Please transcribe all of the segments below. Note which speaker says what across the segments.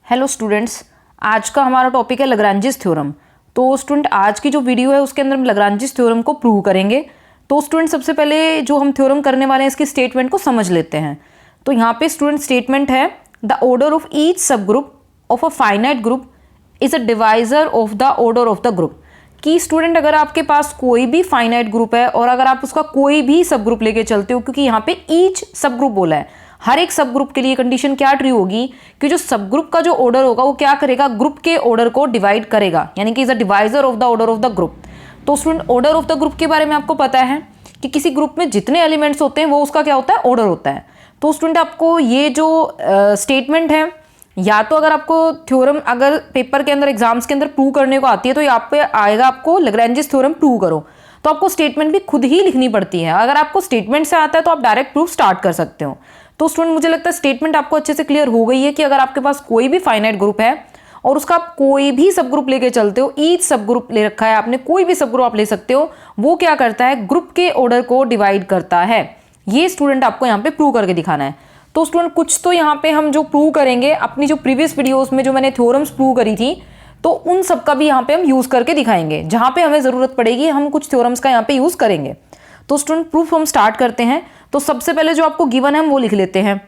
Speaker 1: Hello students, आज का हमारा टॉपिक है लग्रांजिस थ्योरम। तो स्टूडेंट आज की जो वीडियो है उसके अंदर हम लग्रांजिस थ्योरम को प्रूव करेंगे। तो स्टूडेंट सबसे पहले जो हम थ्योरम करने वाले हैं इसकी स्टेटमेंट को समझ लेते हैं। तो यहाँ पे स्टूडेंट स्टेटमेंट है द ऑर्डर ऑफ ईच सब group of a finite group is a divisor of the order of the group. कि स्टूडेंट अगर आपके पास कोई भी फाइनाइट ग्रुप है और अगर आप उसका कोई भी सब ग्रुप लेके चलते हो, क्योंकि यहाँ पे ईच सब ग्रुप बोला है, हर एक सब ग्रुप के लिए कंडीशन क्या ट्रू होगी कि जो सब ग्रुप का जो ऑर्डर होगा वो क्या करेगा, ग्रुप के ऑर्डर को डिवाइड करेगा, यानी कि is a divisor of the order of the group. तो student order of the group के बारे में आपको पता है कि किसी ग्रुप में जितने एलिमेंट्स होते हैं वो उसका क्या होता है, ऑर्डर होता है। तो स्टूडेंट आपको ये जो स्टेटमेंट है, या तो अगर आपको थ्योरम अगर पेपर के अंदर एग्जाम्स के अंदर प्रूव करने को आती है तो यहाँ पे आएगा आपको लग्रांजिस थ्योरम प्रूव करो, तो आपको स्टेटमेंट भी खुद ही लिखनी पड़ती है। अगर आपको स्टेटमेंट से आता है तो आप डायरेक्ट प्रूफ स्टार्ट कर सकते हो। तो स्टूडेंट मुझे लगता है स्टेटमेंट आपको अच्छे से क्लियर हो गई है कि अगर आपके पास कोई भी फाइनाइट ग्रुप है और उसका आप कोई भी सब ग्रुप लेके चलते हो, ईच सब ग्रुप ले रखा है आपने, कोई भी सब ग्रुप आप ले सकते हो, वो क्या करता है, ग्रुप के ऑर्डर को डिवाइड करता है। ये स्टूडेंट आपको यहाँ पे प्रूव करके दिखाना है। तो स्टूडेंट कुछ तो यहाँ पे हम जो प्रूव करेंगे, अपनी जो प्रीवियस वीडियोस में जो मैंने थ्योरम्स प्रूव करी थी तो उन सब का भी यहाँ पे हम यूज करके दिखाएंगे। जहाँ पे हमें जरूरत पड़ेगी हम कुछ थ्योरम्स का यहाँ पे यूज करेंगे। तो स्टूडेंट प्रूफ हम स्टार्ट करते हैं। तो सबसे पहले जो आपको गिवन है हम वो लिख लेते हैं।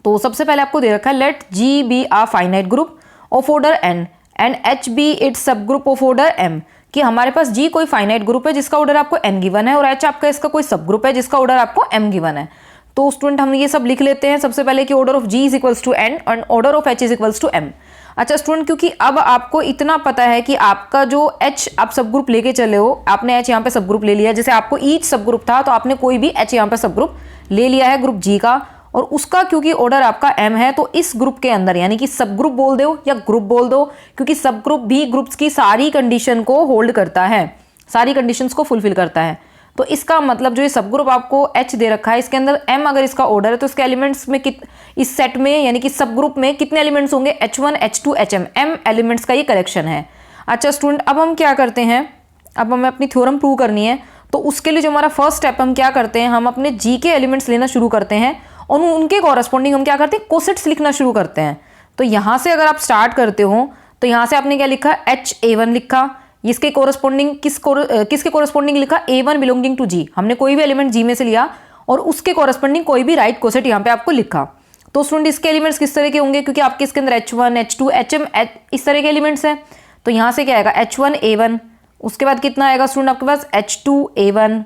Speaker 1: तो सबसे पहले आपको दे रखा है let G be a finite group of order n and H be its subgroup of order m. कि हमारे पास जी कोई फाइनाइट ग्रुप है जिसका ऑर्डर आपको एन गिवन है और एच आपका इसका कोई सब ग्रुप है जिसका ऑर्डर आपको एम गिवन है। तो स्टूडेंट हम ये सब लिख लेते हैं सबसे पहले कि order of G is equals to n and order of H is equals to m. अच्छा स्टूडेंट, क्योंकि अब आपको इतना पता है कि आपका जो एच आप सब ग्रुप लेके चले हो, आपने एच यहाँ पे सब ग्रुप ले लिया, जैसे आपको ईच सब ग्रुप था तो आपने कोई भी एच यहाँ पे सब ग्रुप ले लिया है ग्रुप जी का, और उसका क्योंकि ऑर्डर आपका एम है तो इस ग्रुप के अंदर, यानी कि सब ग्रुप बोल दो या ग्रुप बोल दो, क्योंकि सब ग्रुप भी ग्रुप्स की सारी कंडीशन को होल्ड करता है, सारी कंडीशंस को फुलफिल करता है। तो इसका मतलब जो ये सब ग्रुप आपको एच दे रखा है इसके अंदर एम अगर इसका ऑर्डर है तो इसके एलिमेंट्स में इस सेट में यानी कि सब ग्रुप में कितने एलिमेंट्स होंगे, H1 H2 HM, M elements का ये कलेक्शन है। अच्छा स्टूडेंट, अब हम क्या करते हैं, अब हमें अपनी थ्योरम प्रूव करनी है। तो उसके लिए जो हमारा फर्स्ट स्टेप हम क्या करते हैं, हम अपने जी के एलिमेंट्स लेना शुरू करते हैं और उनके कॉरस्पॉन्डिंग हम क्या करते हैं, कोसेट्स लिखना शुरू करते हैं। तो यहाँ से अगर आप स्टार्ट करते हो तो यहाँ से आपने क्या लिखा, HA1 लिखा, इसके कोरस्पॉन्डिंग किसके कोरस्पॉन्डिंग लिखा, A1 बिलोंगिंग टू जी। हमने कोई भी एलिमेंट जी में से लिया और उसके कोरस्पॉन्डिंग कोई भी राइट कोसेट यहाँ पे आपको लिखा। तो स्टूडेंट इसके एलिमेंट्स किस तरह के होंगे, क्योंकि आपके इसके अंदर H1 H2 HM इस तरह के एलिमेंट्स हैं। तो यहाँ से क्या आएगा, H1 A1, उसके बाद कितना आएगा स्टूडेंट आपके पास H2 A1,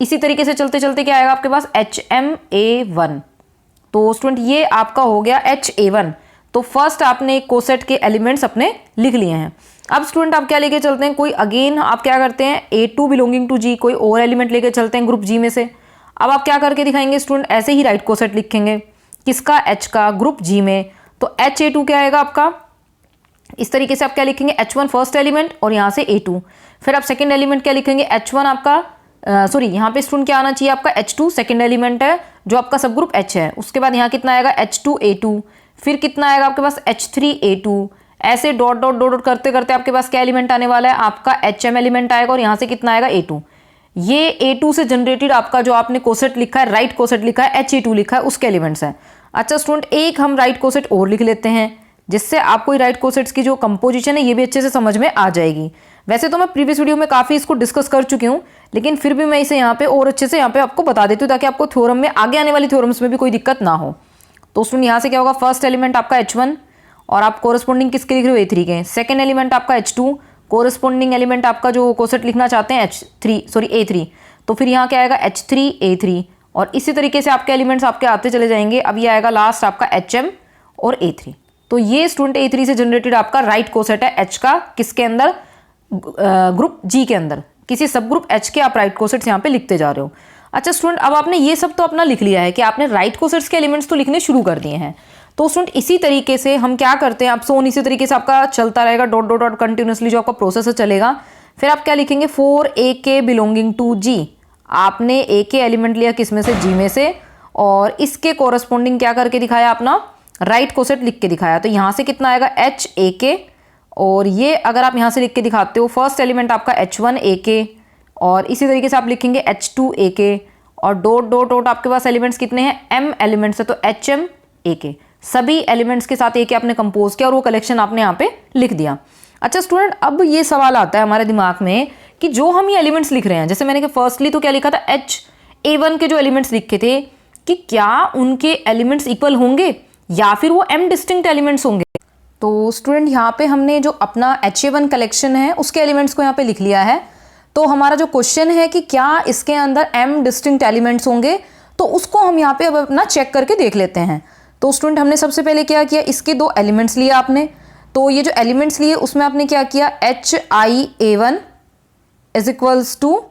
Speaker 1: इसी तरीके से चलते चलते क्या आएगा आपके पास HM A1। तो स्टूडेंट ये आपका हो गया HA1। तो फर्स्ट आपने कोसेट के एलिमेंट्स अपने लिख लिए हैं। अब स्टूडेंट आप क्या लेके चलते हैं, कोई अगेन आप क्या करते हैं, A2 बिलोंगिंग टू जी, कोई और एलिमेंट लेके चलते हैं ग्रुप जी में से। अब आप क्या करके दिखाएंगे स्टूडेंट, ऐसे ही राइट कोसेट लिखेंगे किसका, H का, ग्रुप जी में। तो HA2 क्या आएगा आपका, इस तरीके से आप क्या लिखेंगे, H1 फर्स्ट एलिमेंट और यहाँ से A2, फिर आप सेकेंड एलिमेंट क्या लिखेंगे, H1 आपका सॉरी यहाँ पे स्टूडेंट क्या आना चाहिए आपका, H2 सेकेंड एलिमेंट है जो आपका सब ग्रुप H है। उसके बाद यहाँ कितना आएगा H2 A2, फिर कितना आएगा आपके पास H3 A2, ऐसे डॉट डॉट डॉट डॉट करते करते आपके पास क्या एलिमेंट आने वाला है, आपका HM एलिमेंट आएगा और यहाँ से कितना आएगा A2। ये A2 से जनरेटेड आपका जो आपने कोसेट लिखा है, राइट कोसेट लिखा है, HA2 लिखा है, उसके एलिमेंट्स है। अच्छा स्टूडेंट, एक हम राइट कोसेट और लिख लेते हैं जिससे आपको राइट कोसेट्स की जो कंपोजिशन है ये भी अच्छे से समझ में आ जाएगी। वैसे तो मैं प्रीवियस वीडियो में काफ़ी इसको डिस्कस कर चुकी हूँ, लेकिन फिर भी मैं इसे यहाँ पे और अच्छे से यहाँ पे आपको बता देती हूँ ताकि आपको थ्योरम में आगे आने वाली थ्योरम्स में भी कोई दिक्कत ना हो। तो स्टूडेंट यहाँ से क्या होगा, फर्स्ट एलिमेंट आपका H1 और आप कोरस्पॉन्डिंग किसके लिख रहे हो, A3 के। सेकेंड एलिमेंट आपका H2, कोरस्पॉन्डिंग एलिमेंट आपका जो कोसेट लिखना चाहते हैं A3, तो फिर यहाँ क्या आएगा H3 A3, और इसी तरीके से आपके एलिमेंट्स आपके आते चले जाएंगे। अब ये आएगा लास्ट आपका HM और A3। तो ये स्टूडेंट A3 से जनरेटेड आपका राइट कोसेट है H का, किसके अंदर, ग्रुप जी के अंदर, किसी सब ग्रुप H के आप राइट कोसेट्स यहाँ पे लिखते जा रहे हो। अच्छा स्टूडेंट, अब आपने ये सब तो अपना लिख लिया है कि आपने राइट कोसेट्स के एलिमेंट्स तो लिखने शुरू कर दिए हैं। तो स्टूडेंट इसी तरीके से हम क्या करते हैं, आप सोन इसी तरीके से आपका चलता रहेगा, डॉट डॉट डॉट कंटिन्यूसली जो आपका प्रोसेस चलेगा। फिर आप क्या लिखेंगे, फॉर AK बिलोंगिंग टू जी, आपने AK एलिमेंट लिया किस में से, जी में से, और इसके कोरस्पॉन्डिंग क्या करके दिखाया, अपना राइट कोसेट लिख के दिखाया। तो यहाँ से कितना आएगा HAK, और ये अगर आप यहाँ से लिख के दिखाते हो, फर्स्ट एलिमेंट आपका H1 AK, और इसी तरीके से आप लिखेंगे H2 AK, और डॉट डॉट डॉट आपके पास एलिमेंट्स कितने हैं, M एलिमेंट्स है तो HM AK। सभी एलिमेंट्स के साथ एक आपने कंपोज किया और वो कलेक्शन आपने यहाँ पे लिख दिया। अच्छा स्टूडेंट, अब ये सवाल आता है हमारे दिमाग में कि जो हम ये एलिमेंट्स लिख रहे हैं, जैसे मैंने फर्स्टली तो क्या लिखा था, HA1 के जो एलिमेंट्स लिखे थे, कि क्या उनके एलिमेंट्स इक्वल होंगे या फिर वो m डिस्टिंक्ट एलिमेंट्स होंगे। तो स्टूडेंट यहाँ पे हमने जो अपना HA1 कलेक्शन है उसके एलिमेंट्स को यहाँ पे लिख लिया है। तो हमारा जो क्वेश्चन है कि क्या इसके अंदर m डिस्टिंक्ट एलिमेंट्स होंगे, तो उसको हम यहाँ पे अब अपना चेक करके देख लेते हैं। तो स्टूडेंट हमने सबसे पहले क्या किया, इसके दो एलिमेंट्स लिए आपने। तो ये जो एलिमेंट्स लिए उसमें आपने क्या किया, HIA1 is equals to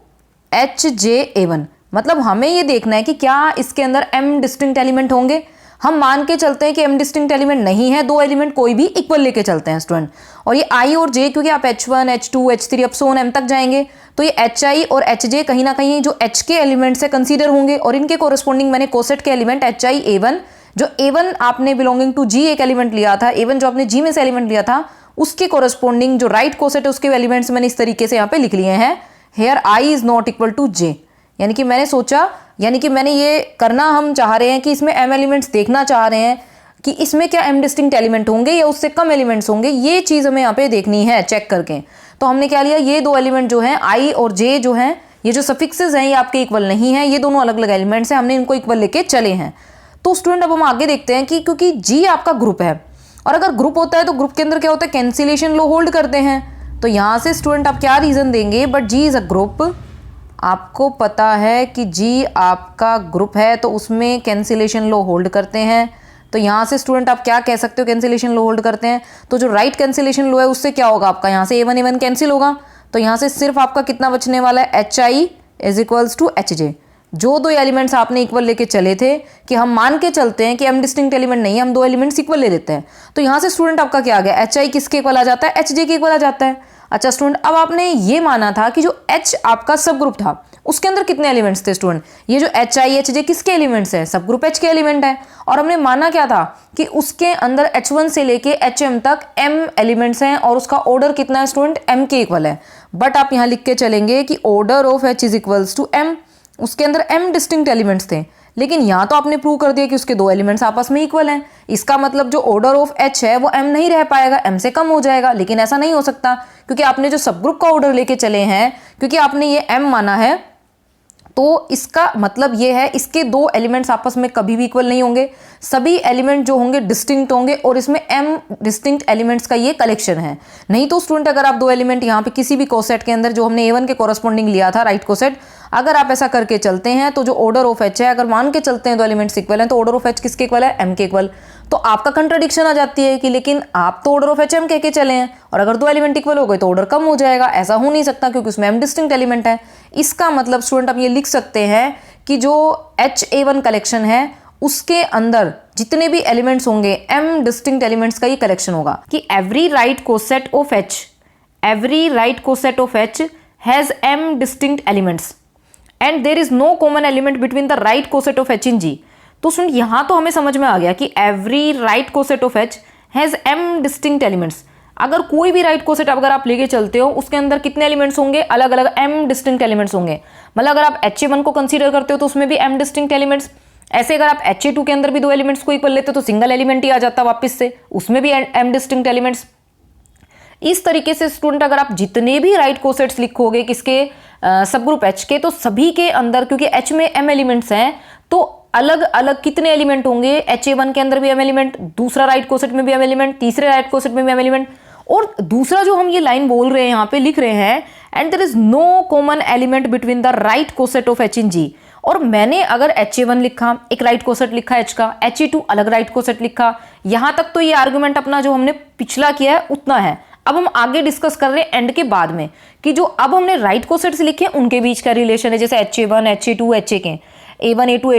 Speaker 1: HJA1। मतलब हमें ये देखना है कि क्या इसके अंदर m डिस्टिंक्ट एलिमेंट होंगे। हम मान के चलते हैं कि m डिस्टिंक्ट एलिमेंट नहीं है, दो एलिमेंट कोई भी इक्वल लेके चलते हैं स्टूडेंट। और ये I और J, क्योंकि आप H1, H2, H3 up so on m तक जाएंगे, तो ये HI और HJ कहीं ना कहीं जो H के एलिमेंट से कंसीडर होंगे और इनके कोरस्पॉन्डिंग मैंने कोसेट के एलिमेंट HIA1, जो A1 आपने बिलोंगिंग टू G एक एलिमेंट लिया था, A1 जो आपने G में से एलिमेंट लिया था, उसके कोरस्पॉन्डिंग जो राइट कोसेट है उसके एलिमेंट्स मैंने इस तरीके से यहाँ पे लिख लिए हैं। Here I is not equal to J, यानी कि मैंने सोचा, यानी कि मैंने ये करना हम चाह रहे हैं कि इसमें m एलिमेंट्स देखना चाह रहे हैं कि इसमें क्या m डिस्टिंक्ट एलिमेंट होंगे या उससे कम एलिमेंट्स होंगे, ये चीज़ हमें यहाँ पे देखनी है चेक करके। तो हमने क्या लिया, ये दो एलिमेंट जो हैं I और J जो हैं, ये जो सफिक्सेस हैं ये आपके इक्वल नहीं है, ये दोनों अलग अलग एलिमेंट्स हैं, हमने इनको इक्वल लेके चले हैं। तो स्टूडेंट अब हम आगे देखते हैं कि क्योंकि G आपका ग्रुप है और अगर ग्रुप होता है तो ग्रुप के अंदर क्या होता है, कैंसिलेशन लॉ होल्ड करते हैं। तो यहाँ से स्टूडेंट आप क्या रीज़न देंगे, but G is a group, आपको पता है कि G आपका ग्रुप है तो उसमें कैंसिलेशन लॉ होल्ड करते हैं। तो यहाँ से स्टूडेंट आप क्या कह सकते हो, कैंसिलेशन लॉ होल्ड करते हैं, तो जो राइट कैंसिलेशन लॉ है उससे क्या होगा आपका, यहाँ से A1 कैंसिल होगा, तो यहाँ से सिर्फ आपका कितना बचने वाला है, HI is equals to HJ। जो दो एलिमेंट्स आपने इक्वल लेके चले थे कि हम मान के चलते हैं कि m डिस्टिंक्ट एलिमेंट नहीं है, हम दो एलिमेंट्स इक्वल ले लेते हैं, तो यहाँ से स्टूडेंट आपका क्या आ गया, HI किसके इक्वल आ जाता है, HJ के इक्वल आ जाता है। अच्छा स्टूडेंट, अब आपने ये माना था कि जो H आपका सब ग्रुप था उसके अंदर कितने एलिमेंट्स थे स्टूडेंट, ये जो HI HJ किसके एलिमेंट्स है, सब ग्रुप H के एलिमेंट है। और हमने माना क्या था कि उसके अंदर H1 से लेके HM तक m एलिमेंट्स हैं और उसका ऑर्डर कितना है स्टूडेंट, m के इक्वल है। बट आप यहाँ लिख के चलेंगे कि order of H is equals to m, उसके अंदर m डिस्टिंक्ट एलिमेंट्स थे, लेकिन यहाँ तो आपने प्रूव कर दिया कि उसके दो एलिमेंट्स आपस में इक्वल हैं। इसका मतलब जो ऑर्डर ऑफ H है वो m नहीं रह पाएगा, m से कम हो जाएगा। लेकिन ऐसा नहीं हो सकता क्योंकि आपने जो सब ग्रुप का ऑर्डर लेके चले हैं, क्योंकि आपने ये m माना है, तो इसका मतलब ये है इसके दो एलिमेंट्स आपस में कभी भी इक्वल नहीं होंगे, सभी एलिमेंट जो होंगे डिस्टिंक्ट होंगे और इसमें m डिस्टिंक्ट एलिमेंट्स का ये कलेक्शन है। नहीं तो स्टूडेंट अगर आप दो एलिमेंट यहाँ पे किसी भी कोसेट के अंदर जो हमने A1 के कोरस्पॉन्डिंग लिया था राइट कोसेट, अगर आप ऐसा करके चलते हैं तो जो ऑर्डर ऑफ H है, अगर मान के चलते हैं दो एलिमेंट्स इक्वल हैं, तो ऑर्डर ऑफ H किसके इक्वल है, m के इक्वल। तो आपका कंट्राडिक्शन आ जाती है कि लेकिन आप तो ऑर्डर ऑफ H m कह के चले हैं और अगर दो एलिमेंट इक्वल हो गए तो ऑर्डर कम हो जाएगा, ऐसा हो नहीं सकता क्योंकि उसमें m डिस्टिंक्ट एलिमेंट है। इसका मतलब स्टूडेंट आप ये लिख सकते हैं कि जो HA1 कलेक्शन है उसके अंदर जितने भी एलिमेंट्स होंगे m डिस्टिंक्ट एलिमेंट्स का ये कलेक्शन होगा, कि every right coset of H has m distinct elements and there is no common element between the right coset of H in G। तो स्टूडेंट यहाँ तो हमें समझ में आ गया कि every right coset of H has m distinct elements. अगर कोई भी राइट कोसेट अगर आप लेके चलते हो उसके अंदर कितने एलिमेंट्स होंगे, अलग अलग m डिस्टिंक्ट एलिमेंट्स होंगे। मतलब अगर आप HA1 को कंसीडर करते हो तो उसमें भी m डिस्टिंक्ट एलिमेंट्स, ऐसे अगर आप HA2 के अंदर भी दो एलिमेंट्स को इक्वल लेते हो तो सिंगल एलिमेंट ही आ जाता वापस से, उसमें भी m डिस्टिंक्ट एलिमेंट्स। इस तरीके से स्टूडेंट अगर आप जितने भी राइट कोसेट्स लिखोगे किसके, सब ग्रुप H के, तो सभी के अंदर क्योंकि H में m एलिमेंट्स हैं तो अलग अलग कितने एलिमेंट होंगे, HA1 के अंदर भी m एलिमेंट, दूसरा राइट कोसेट में भी m एलिमेंट, तीसरे राइट कोसेट में भी m एलिमेंट। और दूसरा जो हम ये लाइन बोल रहे हैं यहाँ पे लिख रहे हैं, and there is no common element between the right coset of H in G। और मैंने अगर HA1 लिखा, एक राइट कोसेट लिखा H का, HA2 अलग राइट कोसेट लिखा, यहाँ तक तो ये आर्गुमेंट अपना जो हमने पिछला किया है उतना है। अब हम आगे डिस्कस कर रहे हैं एंड के बाद में कि जो अब हमने राइट कोसेट्स लिखे उनके बीच का रिलेशन है, जैसे HA1 HA2 HA के, A1 A2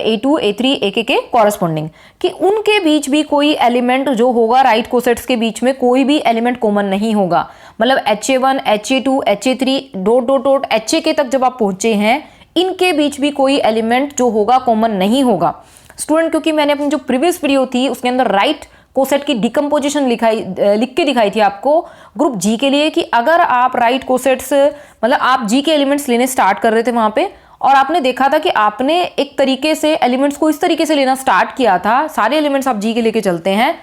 Speaker 1: A2 A3 AK के कॉरस्पॉन्डिंग, कि उनके बीच भी कोई एलिमेंट जो होगा राइट कोसेट्स के बीच में कोई भी एलिमेंट कॉमन नहीं होगा। मतलब HA1 HA2 HA3 dot dot dot HA तक जब आप पहुंचे हैं इनके बीच भी कोई एलिमेंट जो होगा कॉमन नहीं होगा स्टूडेंट। क्योंकि मैंने अपनी जो प्रीवियस वीडियो थी उसके अंदर राइट कोसेट की डिकम्पोजिशन लिख के दिखाई थी आपको ग्रुप जी के लिए, कि अगर आप राइट कोसेट्स मतलब आप जी के एलिमेंट्स लेने स्टार्ट कर रहे थे वहां पे और आपने देखा था कि आपने एक तरीके से एलिमेंट्स को इस तरीके से लेना स्टार्ट किया था, सारे एलिमेंट्स आप जी के लेके चलते हैं,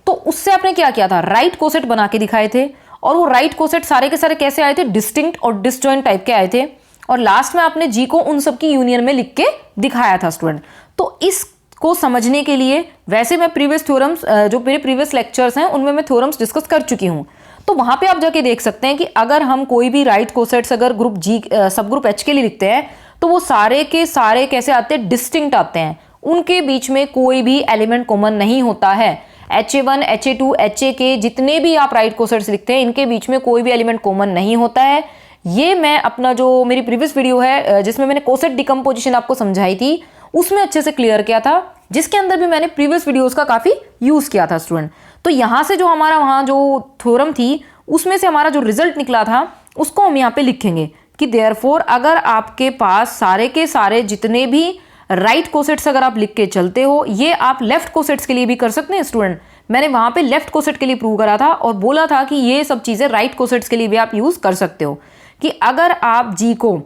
Speaker 1: तो उससे आपने क्या किया था, राइट कोसेट बना के दिखाए थे। और वो राइट कोसेट सारे के सारे कैसे आए थे, डिस्टिंक्ट और डिसजॉइंट टाइप के आए थे। और लास्ट में आपने जी को उन सब की यूनियन में लिख के दिखाया था स्टूडेंट। तो इसको समझने के लिए वैसे मैं प्रीवियस थ्योरम्स, जो मेरे प्रीवियस लेक्चर्स हैं उनमें मैं थ्योरम्स डिस्कस कर चुकी हूँ, तो वहां पे आप जाके देख सकते हैं कि अगर हम कोई भी राइट कोसेट्स अगर ग्रुप जी सब ग्रुप एच के लिए लिखते हैं तो वो सारे के सारे कैसे आते हैं, डिस्टिंक्ट आते हैं, उनके बीच में कोई भी एलिमेंट कॉमन नहीं होता है। HA1, HA2, HA के जितने भी आप राइट कोसेट्स लिखते हैं इनके बीच में कोई भी एलिमेंट कॉमन नहीं होता है। ये मैं अपना जो मेरी प्रीवियस वीडियो है जिसमें मैंने कोसेट डिकम्पोजिशन आपको समझाई थी उसमें अच्छे से क्लियर किया था, जिसके अंदर भी मैंने प्रीवियस वीडियोस का काफी यूज किया था स्टूडेंट। तो यहाँ से जो हमारा वहाँ जो थ्योरम थी उसमें से हमारा जो रिजल्ट निकला था उसको हम यहाँ पे लिखेंगे कि देयरफॉर अगर आपके पास सारे के सारे जितने भी राइट कोसेट्स अगर आप लिख के चलते हो, ये आप लेफ्ट कोसेट्स के लिए भी कर सकते हैं स्टूडेंट। मैंने वहां पे लेफ्ट कोसेट के लिए प्रूव करा था और बोला था कि ये सब चीजें राइट कोसेट्स के लिए भी आप यूज कर सकते हो, कि अगर आप जी को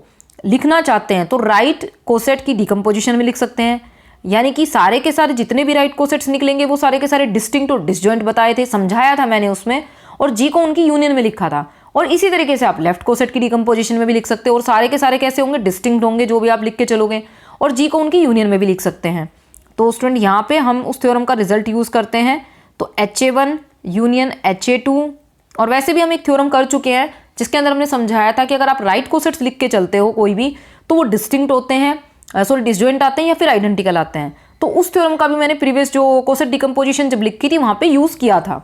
Speaker 1: लिखना चाहते हैं तो राइट कोसेट की डिकम्पोजिशन में लिख सकते हैं, यानी कि सारे के सारे जितने भी राइट कोसेट्स निकलेंगे वो सारे के सारे डिस्टिंक्ट और डिसजॉइंट बताए थे, समझाया था मैंने उसमें, और जी को उनकी यूनियन में लिखा था। और इसी तरीके से आप लेफ्ट कोसेट की डिकम्पोजिशन में भी लिख सकते हो, और सारे के सारे कैसे होंगे, डिस्टिंक्ट होंगे जो भी आप लिख के चलोगे, और जी को उनकी यूनियन में भी लिख सकते हैं। तो स्टूडेंट यहाँ पे हम उस थ्योरम का रिजल्ट यूज करते हैं, तो HA1 यूनियन HA2, और वैसे भी हम एक थ्योरम कर चुके हैं जिसके अंदर हमने समझाया था कि अगर आप राइट कोसेट्स लिख के चलते हो कोई भी तो वो डिस्टिंक्ट होते हैं, सॉरी डिसजॉइंट आते हैं या फिर आइडेंटिकल आते हैं। तो उस थ्योरम का भी मैंने प्रीवियस जो कोसेट डिकम्पोजिशन जब लिखी थी वहां पे यूज किया था।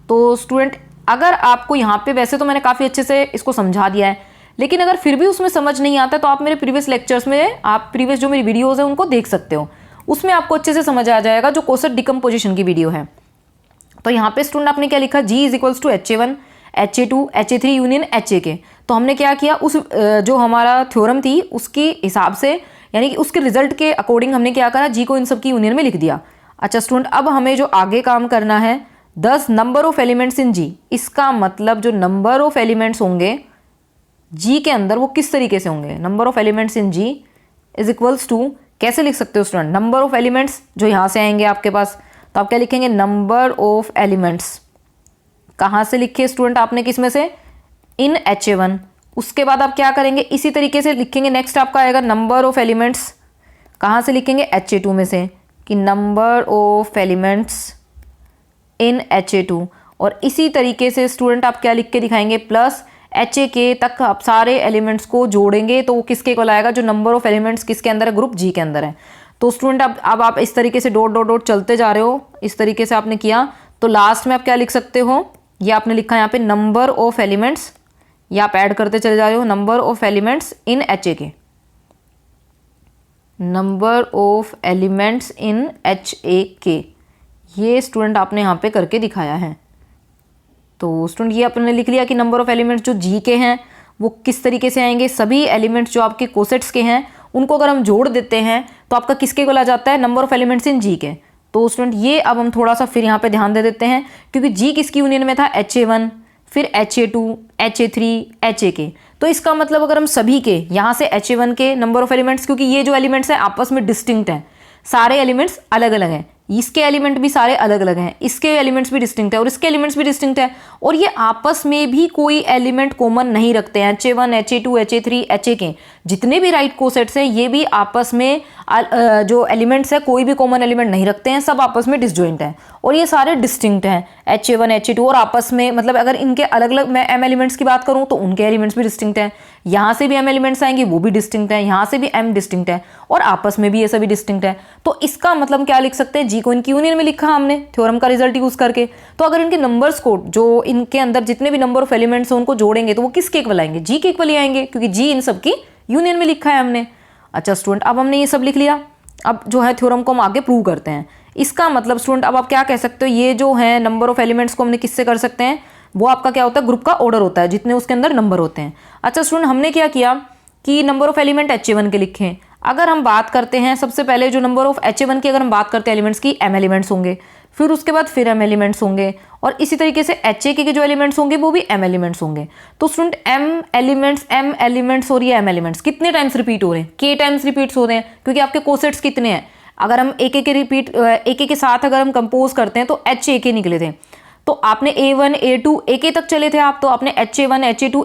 Speaker 1: तो स्टूडेंट अगर आपको यहाँ पे, वैसे तो मैंने काफी अच्छे से इसको समझा दिया है, लेकिन अगर फिर भी उसमें समझ नहीं आता तो आप मेरे प्रीवियस लेक्चर्स में, आप प्रीवियस जो मेरी वीडियोस है उनको देख सकते हो, उसमें आपको अच्छे से समझ आ जाएगा जो कोसेट डिकम्पोजिशन की वीडियो है। तो यहाँ पे स्टूडेंट आपने क्या लिखा, G is equals to HA1 HA2 HA3 union HA के। तो हमने क्या किया, उस जो हमारा थ्योरम थी उसके हिसाब से, यानी कि उसके रिजल्ट के अकॉर्डिंग हमने क्या करा, जी को इन सब की यूनियन में लिख दिया। अच्छा स्टूडेंट, अब हमें जो आगे काम करना है, 10 नंबर ऑफ एलिमेंट्स इन जी, इसका मतलब जो नंबर ऑफ एलिमेंट्स होंगे जी के अंदर वो किस तरीके से होंगे, number of elements in G is equals to, कैसे लिख सकते हो स्टूडेंट, नंबर ऑफ एलिमेंट्स जो यहाँ से आएंगे आपके पास, तो आप क्या लिखेंगे, नंबर ऑफ एलिमेंट्स, कहाँ से लिखे स्टूडेंट आपने, किस में से, इन HA1। उसके बाद आप क्या करेंगे, इसी तरीके से लिखेंगे, नेक्स्ट आपका आएगा नंबर ऑफ एलिमेंट्स, कहाँ से लिखेंगे, HA2 में से, कि number of elements in HA2। और इसी तरीके से स्टूडेंट आप क्या लिख के दिखाएंगे, प्लस HA के तक आप सारे एलिमेंट्स को जोड़ेंगे तो वो किसके को लाएगा, जो नंबर ऑफ एलिमेंट्स किसके अंदर है, ग्रुप जी के अंदर है। तो स्टूडेंट अब आप इस तरीके से डॉट डॉट डॉट चलते जा रहे हो, इस तरीके से आपने किया, तो लास्ट में आप क्या लिख सकते हो, ये आपने लिखा यहाँ पे नंबर ऑफ एलिमेंट्स, या आप ऐड करते चले जा रहे हो number of elements in HA के, number of elements in HA के, ये स्टूडेंट आपने यहाँ पे करके दिखाया है। तो स्टूडेंट ये आपने लिख लिया कि नंबर ऑफ एलिमेंट्स जो जी के हैं वो किस तरीके से आएंगे, सभी एलिमेंट्स जो आपके कोसेट्स के हैं उनको अगर हम जोड़ देते हैं तो आपका किसके को ला जाता है, नंबर ऑफ एलिमेंट्स इन जी के। तो स्टूडेंट ये अब हम थोड़ा सा फिर यहाँ पे ध्यान दे देते हैं, क्योंकि जी किसकी यूनियन में था, HA1, फिर HA2, HA3, HA के। तो इसका मतलब अगर हम सभी के यहाँ से HA1 के नंबर ऑफ एलिमेंट्स, क्योंकि ये जो एलिमेंट्स हैं आपस में डिस्टिंक्ट हैं, सारे एलिमेंट्स अलग अलग हैं, इसके एलिमेंट भी सारे अलग अलग हैं, इसके एलिमेंट्स भी डिस्टिंक्ट है और इसके एलिमेंट्स भी डिस्टिंक्ट है, और ये आपस में भी कोई एलिमेंट कॉमन नहीं रखते हैं। HA1, HA2, HA3, HA के जितने भी राइट कोसेट्स हैं ये भी आपस में जो एलिमेंट्स है कोई भी कॉमन एलिमेंट नहीं रखते हैं, सब आपस में डिसजॉइंट हैं, और ये सारे डिस्टिंक्ट हैं HA1 HA2, और आपस में मतलब अगर इनके अलग अलग मैं M एलिमेंट्स की बात करूँ तो उनके एलिमेंट्स भी डिस्टिंक्ट हैं, यहाँ से भी M एलिमेंट्स आएंगे वो भी डिस्टिंक्ट है, यहाँ से भी M डिस्टिंक्ट है, और आपस में भी ये सभी डिस्टिंक्ट है। तो इसका मतलब क्या लिख सकते हैं, जी को इनकी यूनियन में लिखा हमने थ्योरम का रिजल्ट यूज करके। तो अगर इनके नंबर्स को, जो इनके अंदर जितने भी नंबर ऑफ एलिमेंट्स हैं उनको जोड़ेंगे तो वो किसके इक्वल आएंगे, जी के इक्वल ही आएंगे, क्योंकि जी इन सब की यूनियन में लिखा है हमने। अच्छा स्टूडेंट, अब हमने ये सब लिख लिया, अब जो है थ्योरम को हम आगे प्रूव करते हैं। इसका मतलब स्टूडेंट अब आप क्या कह सकते हो, ये जो है नंबर ऑफ एलिमेंट्स को हमने किससे कर सकते हैं, वो आपका क्या होता है, ग्रुप का ऑर्डर होता है जितने उसके अंदर नंबर होते हैं। अच्छा स्टूडेंट, हमने क्या किया कि नंबर ऑफ एलिमेंट HA1 के लिखे। अगर हम बात करते हैं सबसे पहले जो नंबर ऑफ HA1 की अगर हम बात करते हैं एलिमेंट्स की, M एलिमेंट्स होंगे, फिर उसके बाद फिर m एलिमेंट्स होंगे, और इसी तरीके से HAK के जो एलिमेंट्स होंगे वो भी m एलिमेंट्स होंगे। तो स्टूडेंट m एलिमेंट्स और ये m एलिमेंट्स कितने टाइम्स रिपीट हो रहे हैं? k टाइम्स रिपीट्स हो रहे हैं, क्योंकि आपके कोसेट्स कितने हैं? अगर हम एक एक के साथ अगर हम कंपोज करते हैं तो HAK निकले थे, तो आपने A1 A2 AK तक चले थे आप, तो आपने HA1 HA2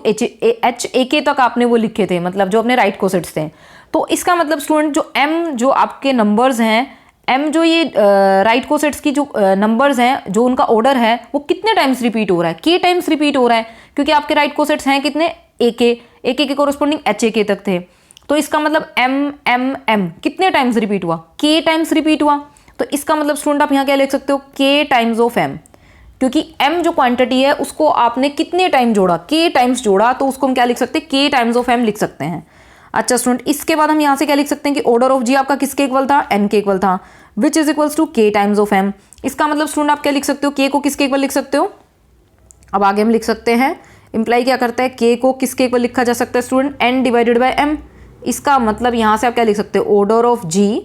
Speaker 1: HAK तक आपने वो लिखे थे, मतलब जो अपने राइट कोसेट्स थे। तो इसका मतलब स्टूडेंट जो m जो आपके नंबर्स हैं, m जो ये राइट कोसेट्स की जो नंबर्स हैं, जो उनका ऑर्डर है वो कितने टाइम्स रिपीट हो रहा है? k टाइम्स रिपीट हो रहा है, क्योंकि आपके राइट कोसेट्स हैं कितने? AK के कोरस्पॉन्डिंग HAK तक थे। तो इसका मतलब m कितने टाइम्स रिपीट हुआ? k टाइम्स रिपीट हुआ। तो इसका मतलब स्टूडेंट आप यहाँ क्या लिख सकते हो? k टाइम्स ऑफ m, क्योंकि m जो क्वांटिटी है उसको आपने कितने टाइम जोड़ा? k टाइम्स जोड़ा, तो उसको हम क्या लिख सकते हैं? k टाइम्स ऑफ m लिख सकते हैं। अच्छा स्टूडेंट, इसके बाद हम यहाँ से क्या लिख सकते हैं कि ऑर्डर ऑफ g आपका किसके इक्वल था? n के इक्वल था, which is equals to k times of m। इसका मतलब स्टूडेंट आप क्या लिख सकते हो? k को किसके इक्वल लिख सकते हो? अब आगे हम लिख सकते हैं, इंप्लाई क्या करता है? k को किसके इक्वल लिखा जा सकता है student? n divided by m। इसका मतलब यहाँ से आप क्या लिख सकते हो? ऑर्डर ऑफ g,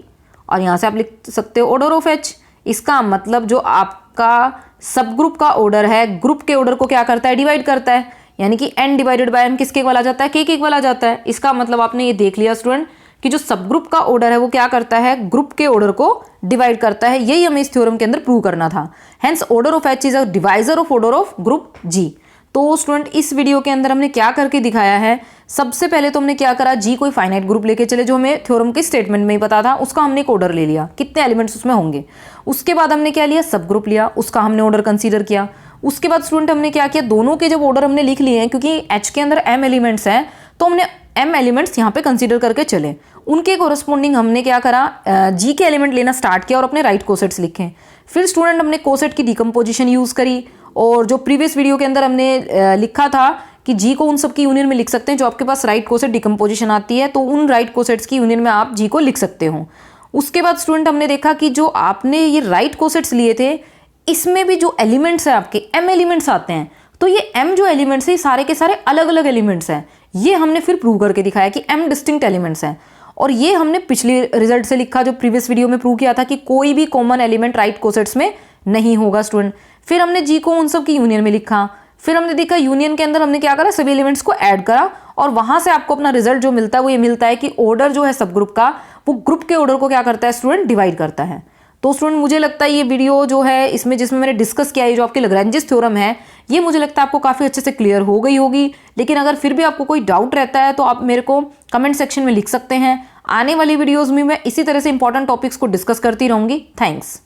Speaker 1: और यहाँ से आप लिख सकते हो ऑर्डर ऑफ h। इसका मतलब जो आपका सब ग्रुप का ऑर्डर है, ग्रुप के ऑर्डर को क्या करता है? डिवाइड करता है, यानी कि n डिवाइडेड बाय m किसके इक्वल आ जाता है? k के इक्वल आ जाता है। इसका मतलब आपने ये देख लिया स्टूडेंट कि जो सब ग्रुप का ऑर्डर है वो क्या करता है? ग्रुप के ऑर्डर को डिवाइड करता है। यही हमें इस थ्योरम के अंदर प्रूव करना था। Hence order of h is a divisor of order of group g। तो स्टूडेंट इस वीडियो के अंदर हमने क्या करके दिखाया है? सबसे पहले तो हमने क्या करा, जी कोई फाइनाइट ग्रुप लेके चले, जो हमें थ्योरम के स्टेटमेंट में ही पता था, उसका हमने एक ऑर्डर ले लिया, कितने एलिमेंट्स उसमें होंगे। उसके बाद हमने क्या लिया? सब ग्रुप लिया, उसका हमने ऑर्डर कंसीडर किया। उसके बाद स्टूडेंट हमने क्या किया? दोनों के जब ऑर्डर हमने लिख लिए हैं, क्योंकि एच के अंदर m एलिमेंट्स हैं, तो हमने m एलिमेंट्स यहाँ पे कंसीडर करके चले। उनके कोरस्पॉन्डिंग हमने क्या करा? जी के एलिमेंट लेना स्टार्ट किया और अपने राइट कोसेट्स लिखे। फिर स्टूडेंट हमने कोसेट की डिकम्पोजिशन यूज करी, और जो प्रीवियस वीडियो के अंदर हमने लिखा था कि जी को उन सब की यूनियन में लिख सकते हैं जो आपके पास राइट कोसेट डिकम्पोजिशन आती है, तो उन राइट कोसेट्स की यूनियन में आप जी को लिख सकते हो। उसके बाद स्टूडेंट हमने देखा कि जो आपने ये राइट कोसेट्स लिए थे, इसमें भी जो एलिमेंट्स है आपके m एलिमेंट्स आते हैं, तो ये m जो एलिमेंट्स है सारे के सारे अलग अलग एलिमेंट्स हैं। ये हमने फिर प्रूव करके दिखाया कि m डिस्टिंक्ट एलिमेंट्स हैं, और ये हमने पिछले रिजल्ट से लिखा जो प्रीवियस वीडियो में प्रूव किया था कि कोई भी कॉमन एलिमेंट राइट कोसेट्स में नहीं होगा स्टूडेंट। फिर हमने जी को उन सब की यूनियन में लिखा। फिर हमने देखा यूनियन के अंदर हमने क्या करा? सभी एलिमेंट्स को ऐड करा, और वहां से आपको अपना रिजल्ट जो मिलता है वो ये मिलता है कि ऑर्डर जो है सब ग्रुप का, वो ग्रुप के ऑर्डर को क्या करता है स्टूडेंट? डिवाइड करता है। तो स्टूडेंट मुझे लगता है ये वीडियो जो है इसमें जिसमें मैंने डिस्कस किया है जो आपके लैग्रेंजिस थ्योरम है, ये मुझे लगता है आपको काफ़ी अच्छे से क्लियर हो गई होगी। लेकिन अगर फिर भी आपको कोई डाउट रहता है तो आप मेरे को कमेंट सेक्शन में लिख सकते हैं। आने वाली वीडियोज़ में मैं इसी तरह से इंपॉर्टेंट टॉपिक्स को डिस्कस करती रहूँगी। थैंक्स।